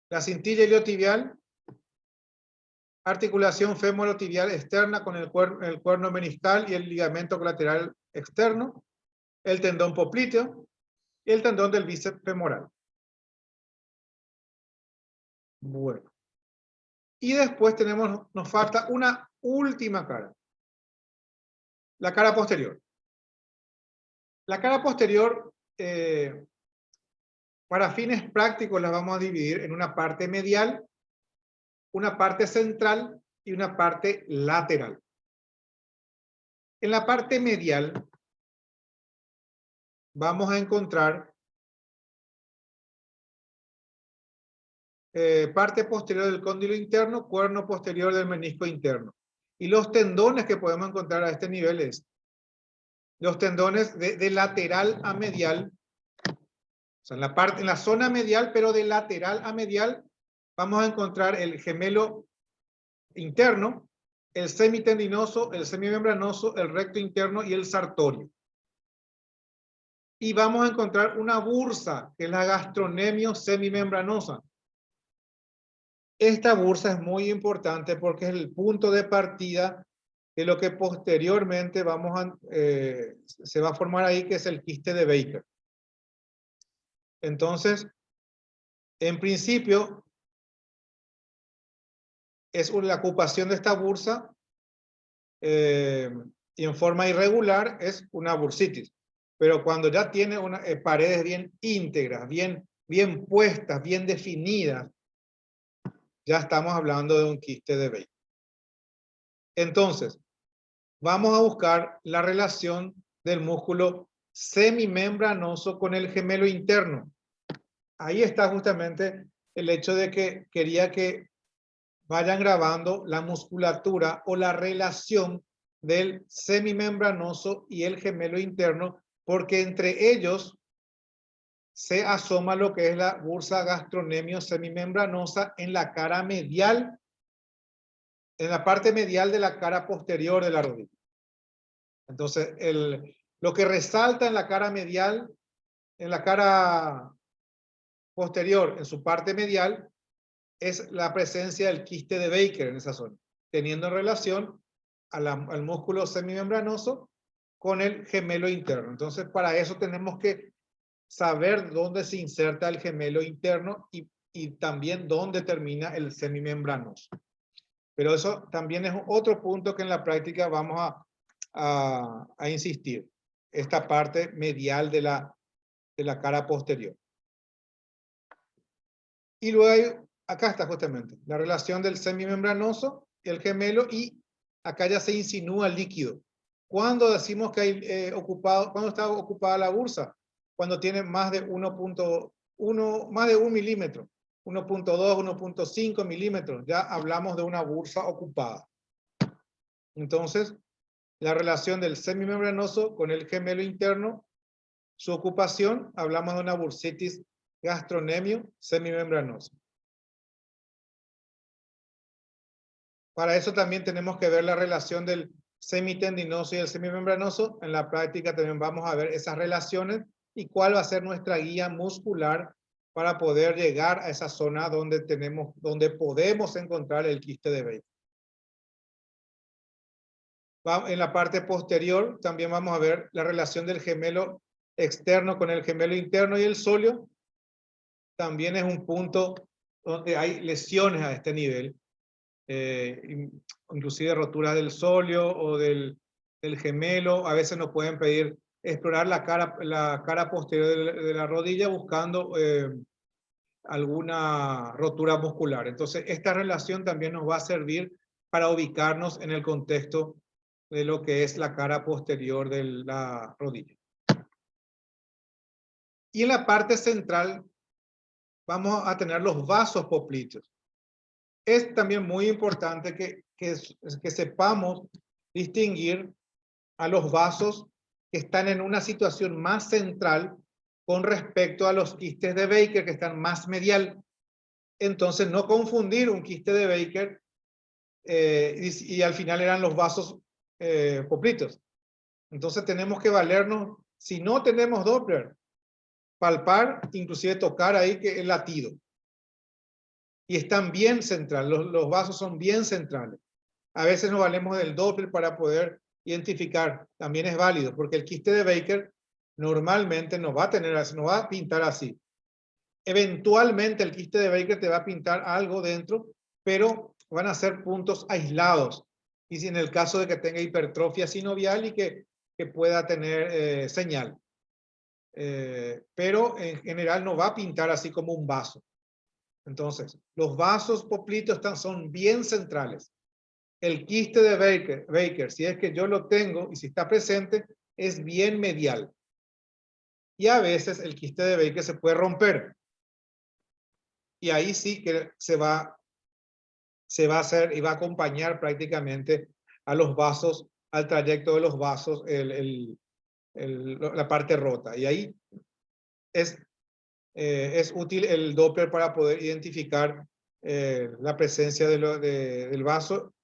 la cintilla iliotibial, articulación femorotibial externa con el cuerno meniscal y el ligamento colateral externo, el tendón popliteo y el tendón del bíceps femoral. Bueno. Y después nos falta una última cara. La cara posterior. La cara posterior, para fines prácticos, la vamos a dividir en una parte medial, una parte central y una parte lateral. En la parte medial vamos a encontrar parte posterior del cóndilo interno, cuerno posterior del menisco interno. Y los tendones que podemos encontrar a este nivel es los tendones de lateral a medial, o sea, en la zona medial, pero de lateral a medial, vamos a encontrar el gemelo interno, el semitendinoso, el semimembranoso, el recto interno y el sartorio. Y vamos a encontrar una bursa, que es la gastronemio semimembranosa. Esta bursa es muy importante porque es el punto de partida de lo que posteriormente se va a formar ahí, que es el quiste de Baker. Entonces, en principio, es la ocupación de esta bursa y en forma irregular es una bursitis. Pero cuando ya tiene paredes bien íntegras, bien puestas, bien definidas, ya estamos hablando de un quiste de Baker. Entonces, vamos a buscar la relación del músculo semimembranoso con el gemelo interno. Ahí está justamente el hecho de que quería que vayan grabando la musculatura o la relación del semimembranoso y el gemelo interno, porque entre ellos se asoma lo que es la bursa gastronemio semimembranosa en la cara medial, en la parte medial de la cara posterior de la rodilla. Entonces, lo que resalta en la cara medial, en la cara posterior, en su parte medial, es la presencia del quiste de Baker en esa zona, teniendo en relación al músculo semimembranoso con el gemelo interno. Entonces, para eso tenemos que saber dónde se inserta el gemelo interno y también dónde termina el semimembranoso. Pero eso también es otro punto que en la práctica vamos a insistir. Esta parte medial de la cara posterior. Y luego acá está justamente la relación del semimembranoso, el gemelo, y acá ya se insinúa el líquido. ¿Cuándo decimos que hay cuándo está ocupada la bursa? Cuando tiene más de 1.1, más de 1 milímetro, 1.2, 1.5 milímetros, ya hablamos de una bursa ocupada. Entonces, la relación del semimembranoso con el gemelo interno, su ocupación, hablamos de una bursitis gastronemio semimembranosa. Para eso también tenemos que ver la relación del semitendinoso y el semimembranoso. En la práctica también vamos a ver esas relaciones y cuál va a ser nuestra guía muscular para poder llegar a esa zona donde podemos encontrar el quiste de Baker. En la parte posterior también vamos a ver la relación del gemelo externo con el gemelo interno, y el sóleo también es un punto donde hay lesiones a este nivel, inclusive roturas del sóleo o del gemelo. A veces nos pueden pedir explorar la cara posterior de la rodilla buscando alguna rotura muscular. Entonces, esta relación también nos va a servir para ubicarnos en el contexto de lo que es la cara posterior de la rodilla. Y en la parte central vamos a tener los vasos popliteos. Es también muy importante que sepamos distinguir a los vasos que están en una situación más central con respecto a los quistes de Baker que están más medial. Entonces, no confundir un quiste de Baker y al final eran los vasos poplitos. Entonces, tenemos que valernos, si no tenemos Doppler, palpar, inclusive tocar ahí que el latido. Y están bien centrales, los vasos son bien centrales. A veces nos valemos del Doppler para poder identificar, también es válido, porque el quiste de Baker normalmente no va a tener así, no va a pintar así. Eventualmente el quiste de Baker te va a pintar algo dentro, pero van a ser puntos aislados. Y si en el caso de que tenga hipertrofia sinovial y que pueda tener señal. Pero en general no va a pintar así como un vaso. Entonces, los vasos poplitos son bien centrales. El quiste de Baker, si es que yo lo tengo y si está presente, es bien medial. Y a veces el quiste de Baker se puede romper. Y ahí sí que se va a hacer y va a acompañar prácticamente a los vasos, al trayecto de los vasos, la parte rota. Y ahí es útil el Doppler para poder identificar la presencia del vaso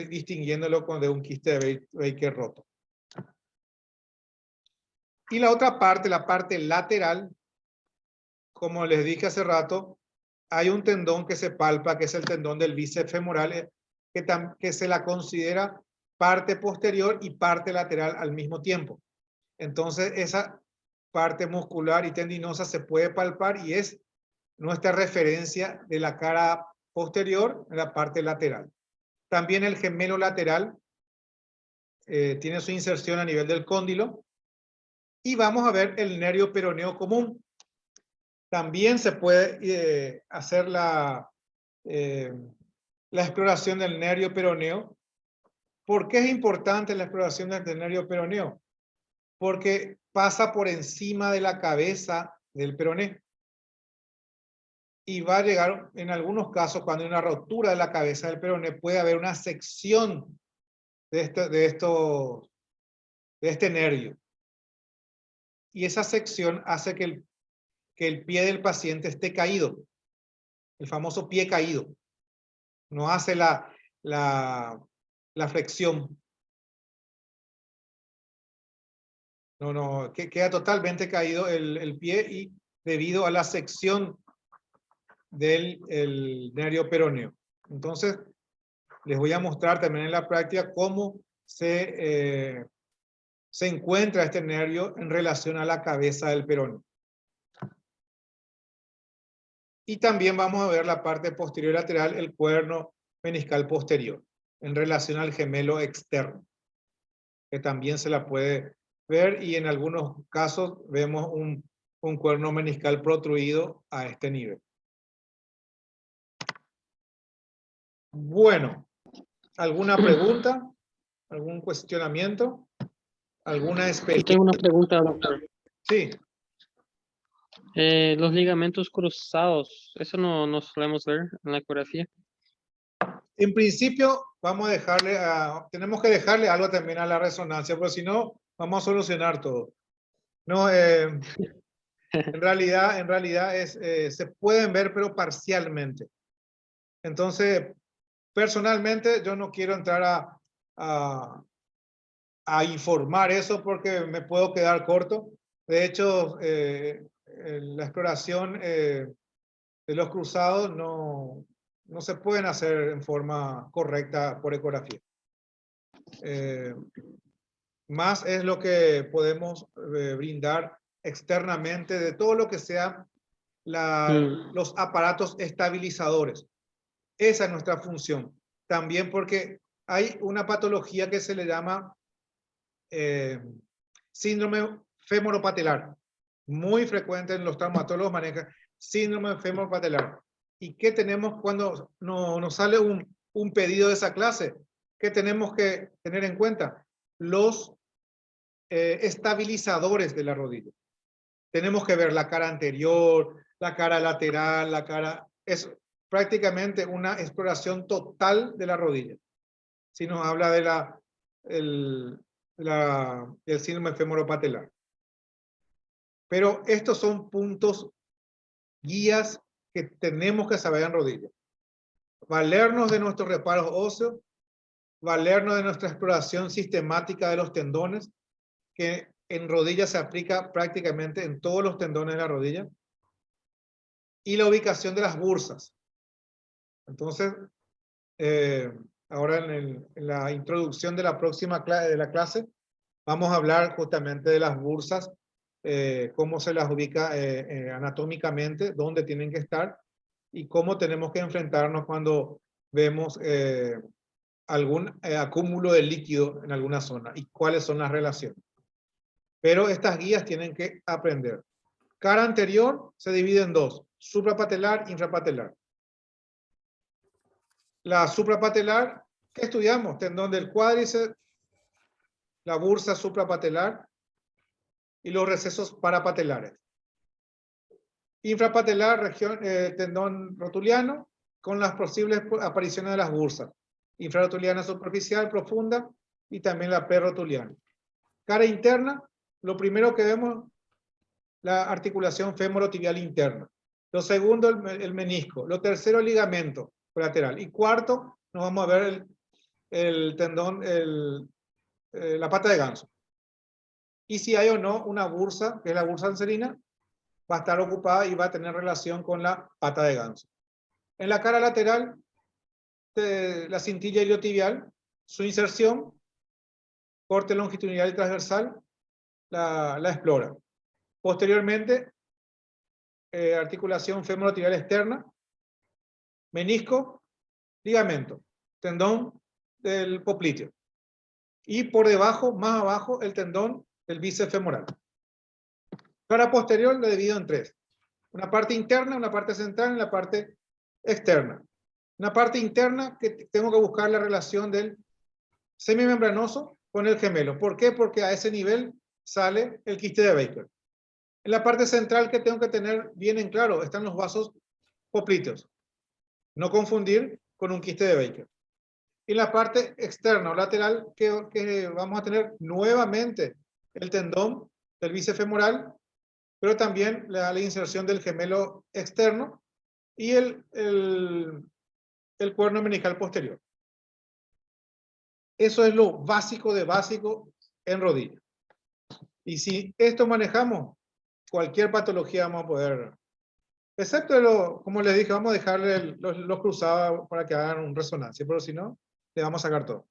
distinguiéndolo de un quiste de Baker roto. Y la otra parte, la parte lateral, como les dije hace rato, hay un tendón que se palpa, que es el tendón del bíceps femoral, que se la considera parte posterior y parte lateral al mismo tiempo. Entonces, esa parte muscular y tendinosa se puede palpar y es nuestra referencia de la cara posterior en la parte lateral. También el gemelo lateral tiene su inserción a nivel del cóndilo. Y vamos a ver el nervio peroneo común. También se puede hacer la exploración del nervio peroneo. ¿Por qué es importante la exploración del nervio peroneo? Porque pasa por encima de la cabeza del peroné. Y va a llegar, en algunos casos, cuando hay una rotura de la cabeza del peroné, puede haber una sección de este nervio. Y esa sección hace que el pie del paciente esté caído, el famoso pie caído. No hace la flexión. No, queda totalmente caído el pie y debido a la sección del nervio peroneo. Entonces, les voy a mostrar también en la práctica cómo se encuentra este nervio en relación a la cabeza del peroneo. Y también vamos a ver la parte posterior lateral, el cuerno meniscal posterior, en relación al gemelo externo, que también se la puede ver y en algunos casos vemos un cuerno meniscal protruido a este nivel. Bueno, ¿alguna pregunta? ¿Algún cuestionamiento? ¿Alguna experiencia? Tengo una pregunta, doctor. Sí. Los ligamentos cruzados, eso no solemos ver en la ecografía. En principio, tenemos que dejarle algo también a la resonancia, porque si no, vamos a solucionar todo. No, en realidad se pueden ver, pero parcialmente. Entonces, personalmente, yo no quiero entrar a informar eso porque me puedo quedar corto. De hecho, la exploración de los cruzados no se pueden hacer en forma correcta por ecografía. Más es lo que podemos brindar externamente de todo lo que sea los aparatos estabilizadores. Esa es nuestra función. También porque hay una patología que se le llama síndrome femoropatelar. Muy frecuente en los traumatólogos manejan síndrome femoropatelar. ¿Y qué tenemos cuando nos sale un pedido de esa clase? ¿Qué tenemos que tener en cuenta? Los estabilizadores de la rodilla. Tenemos que ver la cara anterior, la cara lateral, la cara... Es prácticamente una exploración total de la rodilla. Si nos habla de del síndrome femoropatelar. Pero estos son puntos, guías que tenemos que saber en rodilla. Valernos de nuestros reparos óseos, valernos de nuestra exploración sistemática de los tendones, que en rodilla se aplica prácticamente en todos los tendones de la rodilla, y la ubicación de las bursas. Entonces, ahora en la introducción de la próxima clase, vamos a hablar justamente de las bursas, cómo se las ubica anatómicamente, dónde tienen que estar, y cómo tenemos que enfrentarnos cuando vemos algún acúmulo de líquido en alguna zona, y cuáles son las relaciones. Pero estas guías tienen que aprender. Cara anterior se divide en dos, suprapatelar e infrapatelar. La suprapatelar, ¿qué estudiamos? Tendón del cuádriceps, la bursa suprapatelar y los recesos parapatelares. Infrapatelar, región, tendón rotuliano, con las posibles apariciones de las bursas. Infrarotuliana superficial, profunda, y también la perrotuliana. Cara interna, lo primero que vemos, la articulación femorotibial interna. Lo segundo, el menisco. Lo tercero, el ligamento colateral. Y cuarto, nos vamos a ver el tendón, la pata de ganso. Y si hay o no una bursa, que es la bursa anserina, va a estar ocupada y va a tener relación con la pata de ganso. En la cara lateral, la cintilla iliotibial, su inserción, corte longitudinal y transversal, la explora. Posteriormente, articulación femorotibial externa, menisco, ligamento, tendón del popliteo. Y por debajo, más abajo, el tendón del bíceps femoral. Cara posterior lo divido en tres. Una parte interna, una parte central y la parte externa. Una parte interna que tengo que buscar la relación del semimembranoso con el gemelo. ¿Por qué? Porque a ese nivel sale el quiste de Baker. En la parte central que tengo que tener bien en claro están los vasos poplíteos. No confundir con un quiste de Baker. Y en la parte externa o lateral que vamos a tener nuevamente el tendón del bíceps femoral, pero también la inserción del gemelo externo y el cuerno meniscal posterior. Eso es lo básico de básico en rodilla. Y si esto manejamos, cualquier patología vamos a poder, excepto, como les dije, vamos a dejarle los cruzados para que hagan un resonancia, pero si no, le vamos a sacar todo.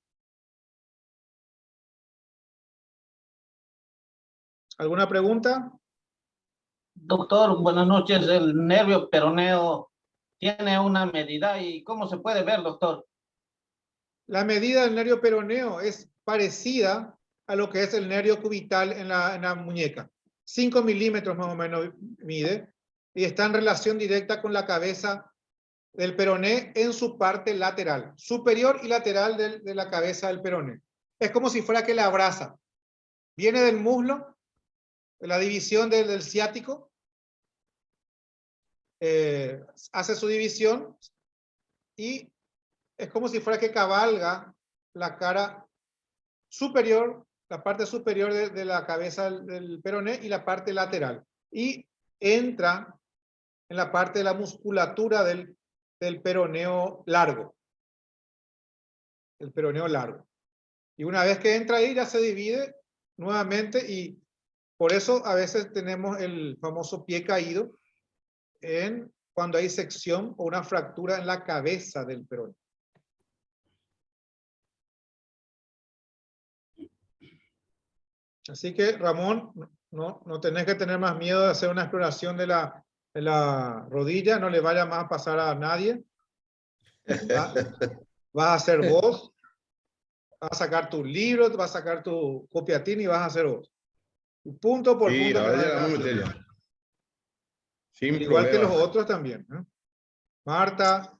¿Alguna pregunta? Doctor, buenas noches. El nervio peroneo tiene una medida y ¿cómo se puede ver, doctor? La medida del nervio peroneo es parecida a lo que es el nervio cubital en la muñeca. 5 milímetros más o menos mide y está en relación directa con la cabeza del peroné en su parte lateral, superior y lateral de la cabeza del peroné. Es como si fuera que la abraza. Viene del muslo, de la división del ciático, hace su división y es como si fuera que cabalga la cara superior, la parte superior de la cabeza del peroné y la parte lateral. Y entra en la parte de la musculatura del peroneo largo. El peroneo largo. Y una vez que entra ahí ya se divide nuevamente y por eso a veces tenemos el famoso pie caído cuando hay sección o una fractura en la cabeza del peroné. Así que, Ramón, no tenés que tener más miedo de hacer una exploración de la en la rodilla, no le vaya más a pasar a nadie. Vas a hacer vos, vas a sacar tus libros, vas a sacar tu copiatín y vas a hacer vos. Y punto por Sí, punto. ahora tenés ya que vamos a hacer. meter ya. Sin Al igual que los problema. otros también. ¿Eh? Marta,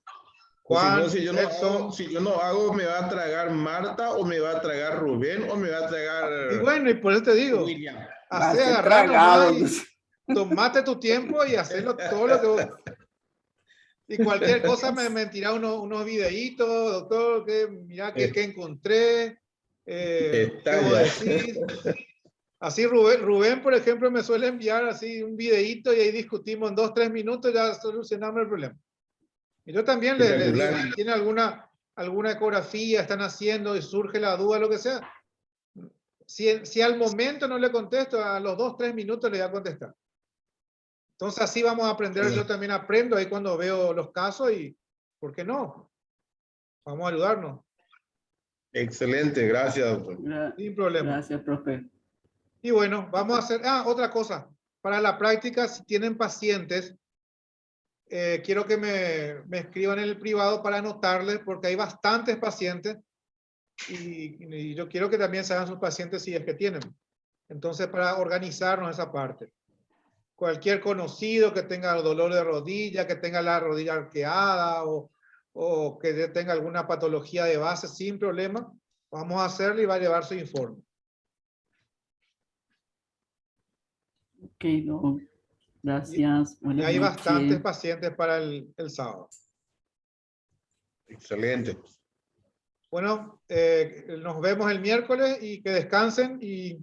O si Juan, no, si yo no Edson. hago, si yo no hago, me va a tragar Marta, o me va a tragar Rubén, o me va a Y tragar bueno, y por eso te digo, William. hacé Ser agarrar tragado. nomás y tomate tu tiempo y hacerlo todo lo que vos. Y cualquier cosa me tira unos videitos, doctor, que mira que encontré, Está qué vos ya. decís. Así Rubén, por ejemplo, me suele enviar así un videíto y ahí discutimos en 2-3 minutos, ya solucionamos el problema. Y yo también les digo, Espectacular. si tienen alguna ecografía, están haciendo y surge la duda, lo que sea, si al momento no le contesto, a los 2-3 minutos le voy a contestar. Entonces así vamos a aprender, yo también aprendo ahí cuando veo los casos y, ¿por qué no? Vamos a ayudarnos, Excelente, gracias, doctor. sin problema. Gracias, profe. Y bueno, vamos a hacer, otra cosa, para la práctica, si tienen pacientes, quiero que me escriban en el privado para anotarles, porque hay bastantes pacientes y yo quiero que también se hagan sus pacientes si es que tienen. Entonces, para organizarnos esa parte. Cualquier conocido que tenga dolor de rodilla, que tenga la rodilla arqueada o que tenga alguna patología de base, sin problema, vamos a hacerle y va a llevar su informe. Ok, no. Gracias. Y Buenas hay noches. bastantes pacientes para el sábado. Excelente. Bueno, nos vemos el miércoles y que descansen y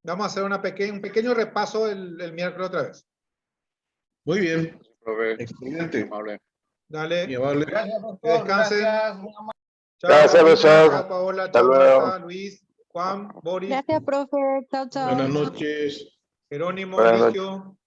vamos a hacer un pequeño repaso el miércoles otra vez. Muy bien. Profe, Excelente. amable. Dale, Muy amable. Gracias, que doctor. descansen. Gracias. Chao, Gracias, Paulina, profesor. chao, Paola, Hasta chao, luego. Marta, Luis, Juan, Boris, Gracias, profe. Chao, chao. Buenas noches. Jerónimo, Buenas noches. Ligio.